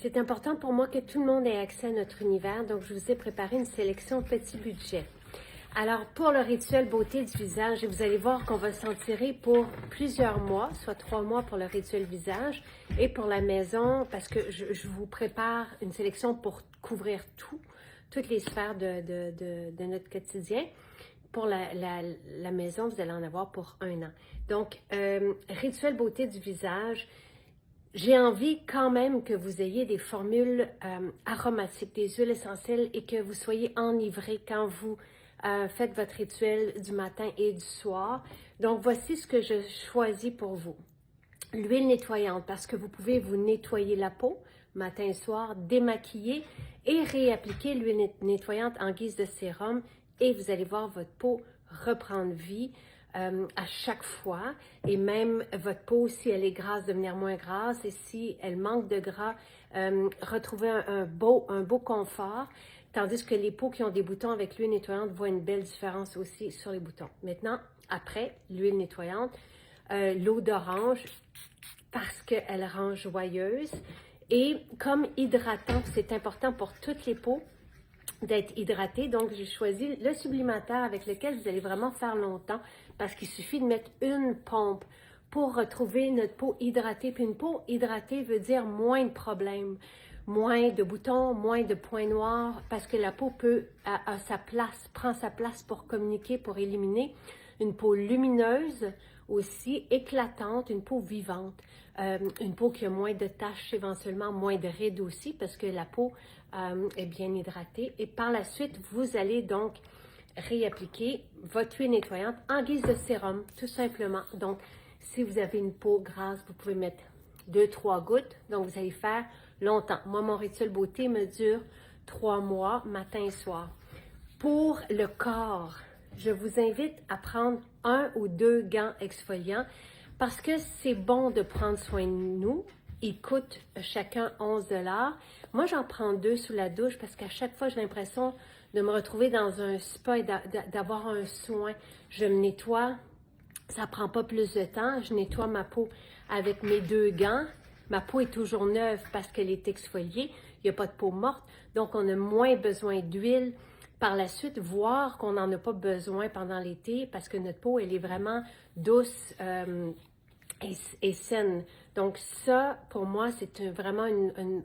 C'est important pour moi que tout le monde ait accès à notre univers, donc je vous ai préparé une sélection petit budget. Alors, pour le rituel beauté du visage, vous allez voir qu'on va s'en tirer pour plusieurs mois, soit 3 mois pour le rituel visage, et pour la maison, parce que je vous prépare une sélection pour couvrir toutes les sphères de notre quotidien. Pour la maison, vous allez en avoir pour 1 an. Donc, rituel beauté du visage, j'ai envie quand même que vous ayez des formules aromatiques, des huiles essentielles et que vous soyez enivrés quand vous faites votre rituel du matin et du soir. Donc, voici ce que je choisis pour vous. L'huile nettoyante, parce que vous pouvez vous nettoyer la peau matin et soir, démaquiller et réappliquer l'huile nettoyante en guise de sérum et vous allez voir votre peau reprendre vie à chaque fois. Et même votre peau, si elle est grasse, devenir moins grasse et si elle manque de gras, retrouver un beau confort. Tandis que les peaux qui ont des boutons avec l'huile nettoyante voient une belle différence aussi sur les boutons. Maintenant, après l'huile nettoyante, l'eau d'orange, parce qu'elle rend joyeuse. Et comme hydratant, c'est important pour toutes les peaux d'être hydratées. Donc, j'ai choisi le sublimateur avec lequel vous allez vraiment faire longtemps parce qu'il suffit de mettre une pompe pour retrouver notre peau hydratée. Puis une peau hydratée veut dire moins de problèmes, moins de boutons, moins de points noirs parce que la peau prend sa place pour communiquer, pour éliminer. Une peau lumineuse aussi, éclatante, une peau vivante, une peau qui a moins de taches, éventuellement moins de rides aussi parce que la peau est bien hydratée. Et par la suite, vous allez donc réappliquer votre huile nettoyante en guise de sérum, tout simplement. Donc, si vous avez une peau grasse, vous pouvez mettre 2-3 gouttes. Donc, vous allez faire longtemps. Moi, mon rituel beauté me dure 3 mois, matin et soir. Pour le corps, je vous invite à prendre 1 ou 2 gants exfoliants parce que c'est bon de prendre soin de nous. Ils coûtent chacun 11 $. Moi, j'en prends 2 sous la douche parce qu'à chaque fois, j'ai l'impression de me retrouver dans un spa et d'avoir un soin. Je me nettoie, ça prend pas plus de temps. Je nettoie ma peau avec mes 2 gants. Ma peau est toujours neuve parce qu'elle est exfoliée. Il n'y a pas de peau morte. Donc, on a moins besoin d'huile. Par la suite, voir qu'on n'en a pas besoin pendant l'été parce que notre peau, elle est vraiment douce et saine. Donc ça, pour moi, c'est vraiment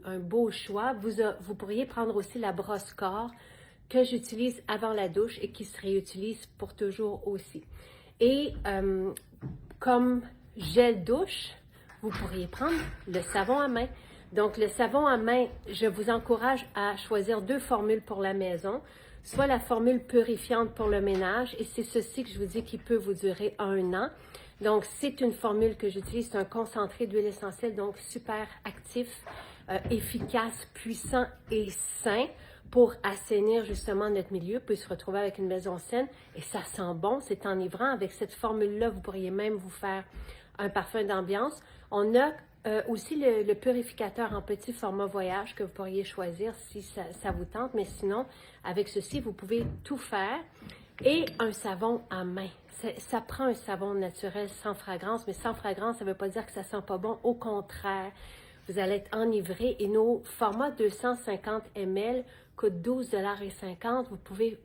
un beau choix. Vous pourriez prendre aussi la brosse corps que j'utilise avant la douche et qui se réutilise pour toujours aussi. Et comme gel douche, vous pourriez prendre le savon à main. Donc, le savon à main, je vous encourage à choisir 2 formules pour la maison, soit la formule purifiante pour le ménage, et c'est ceci que je vous dis qui peut vous durer 1 an. Donc, c'est une formule que j'utilise, c'est un concentré d'huile essentielle, donc super actif, efficace, puissant et sain pour assainir justement notre milieu, puis se retrouver avec une maison saine. Et ça sent bon, c'est enivrant. Avec cette formule-là, vous pourriez même vous faire un parfum d'ambiance. On a aussi le purificateur en petit format voyage que vous pourriez choisir si ça vous tente, mais sinon, avec ceci, vous pouvez tout faire. Et un savon à main. Ça prend un savon naturel sans fragrance, mais sans fragrance, ça ne veut pas dire que ça ne sent pas bon. Au contraire, vous allez être enivré et nos formats 250 ml coûtent 12,50 $. Vous pouvez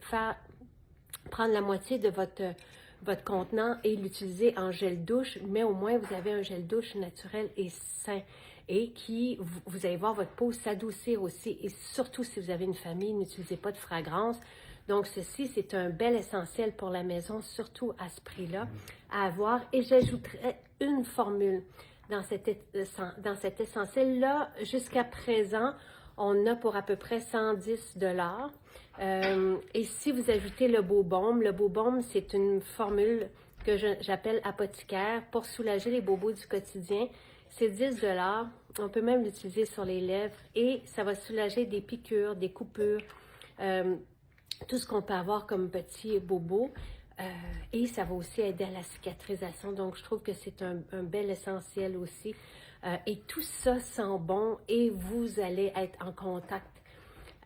prendre la moitié de votre contenant et l'utiliser en gel douche, mais au moins vous avez un gel douche naturel et sain et qui, vous allez voir votre peau s'adoucir aussi. Et surtout si vous avez une famille, n'utilisez pas de fragrance. Donc ceci, c'est un bel essentiel pour la maison, surtout à ce prix-là, à avoir. Et j'ajouterai une formule dans cet essentiel-là. Jusqu'à présent, on a pour à peu près 110 $. Et si vous ajoutez le Beau Baume, c'est une formule que j'appelle apothicaire pour soulager les bobos du quotidien. C'est 10 $. On peut même l'utiliser sur les lèvres et ça va soulager des piqûres, des coupures, tout ce qu'on peut avoir comme petits bobos. Et ça va aussi aider à la cicatrisation. Donc, je trouve que c'est un bel essentiel aussi. Et tout ça sent bon et vous allez être en contact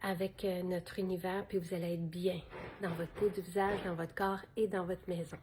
avec notre univers, puis vous allez être bien dans votre peau du visage, dans votre corps et dans votre maison.